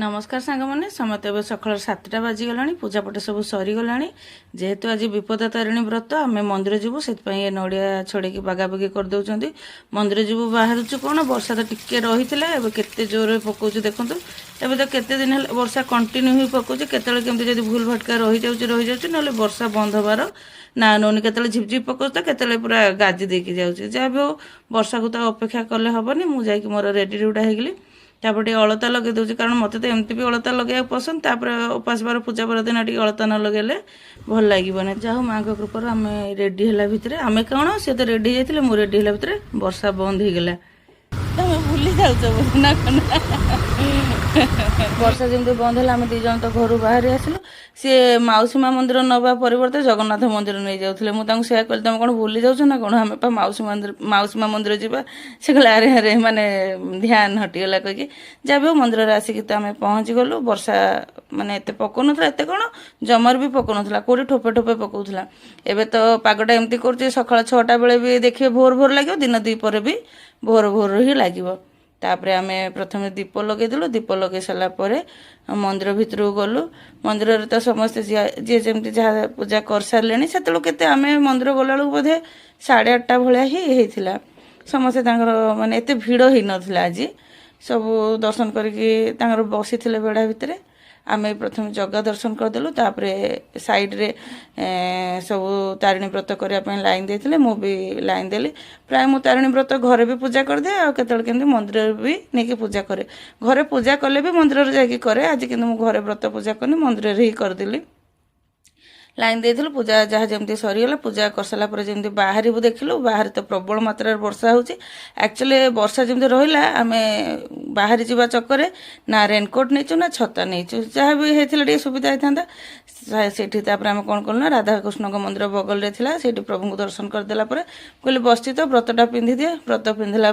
नमस्कार सांग मैंने समस्त ए सकाल 7टा बाजिगला पूजापट सब सरीगला जेहेतु आज विपदा तारिणी व्रत आम मंदिर जीवु से नड़िया छड़े बागाबागी करदे मंदिर जीवु बाहर कौन वर्षा तो टिके रही है केते जोर पकाउछ देखु एवं तो केते दिन है वर्षा कंटिन्यू ही पकाउछ केतले केमती जब भूल भटका रही जाऊँ ना वर्षा बंद हबार ना नौनी केतले झिपझिप पकाउछ तो केतले पूरा गाजी देकी जाऊँ जहाँ भी हो वर्षा को तो अपेक्षा कले हेनी मुझे मोर रेडी रुड़ा होगली तापर टे अलता लगे दूसरी कारण मत तो एमती भी अलता लगे पसंद तापर उपास बार पूजा पर दिन टे अलता न लगे भल लगे जाओ माँ कृपार आम रेडी है भितर आम कौन सी तो रेडी जाते मुझे रेडी है भितर वर्षा बंद हो गला तुम भूली जाऊच ना वर्षा जमी बंद है आम दीज तो घर बाहर आसलु सी मौसी माँ मंदिर नवा परिवर्ते जगन्नाथ मंदिर नहीं जाऊे मुझे कहली तुम कौन भूली जाऊँ ना कौन आम मौसी माँ मंदिर जावा से कहले अरे अरे माने ध्यान हटिगला कहीकि जब भी मंदिर आसिक तो आम पहुँची गलु वर्षा माने एत पकौन एत कौन जमर भी पकौन कौटे ठोपे ठोपे पकाउला एवं तो पागटा एमती कर सका 6टा बेले भी देखिए भोर भोर लगे दिन द्विपर भी भोर भोर ही लगे तापरे आमे प्रथम दीप लगेदेलु दीप लगे सारापर मंदिर भितर गलु मंदिर तो समस्ते जी जमी जहाँ पूजा कर सारे से केते आम मंदिर गला बोधे 8:30 भाया ही होता समस्ते माने एत भिड़ ही नाला आज सब दर्शन करके बसी बेढ़ा भितर आम प्रथम जगह दर्शन करदेलु तापरे साइड रे सब तारिणी व्रत करने लाइन देते मु भी लाइन देली प्राय मु तारिणी व्रत घरे भी पूजा करदे आ केतल केमती मंदिर भी नहीं पूजा करे घरे पूजा कले भी मंदिर जाकि करे आज किंतु मु घरे व्रत पूजा करनी मंदिर ही करदेली लाइन देथिलु पूजा जहाँ जमी सरीगला पूजा कर सारा पर जमी बाहर देखिलु बाहर तो प्रबल मात्रा वर्षा होची एक्चुअली वर्षा जमी रहा आम बाहर जावा चक्कर ना रेनकोट नहीं ना छता नहीं जहाँ भी होता सुविधा होता सेठी आम कौन कलु ना राधाकृष्ण मंदिर बगल रे थिला सेठी प्रभु को दर्शन करदेला कहली बसती तो व्रतटा पिंधि दिए व्रत पिंधला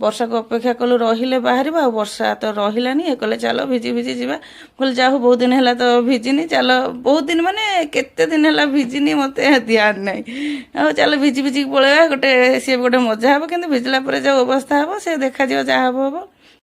वर्षा को अपेक्षा कलु रहिले बाहर वर्षा तो रहिलानी ये कहले चलो भिजी भिजी जावा कहली जाओ बहुत दिन है तो भिजिनी चलो बहुत दिन माने केते दिन है भिजिनी मत ध्यान ना चलो भिजी भिजी पलैया गोटे सी गोटे मजा हे कि भिजला जो अवस्था हे से देखा जहाँ हम हम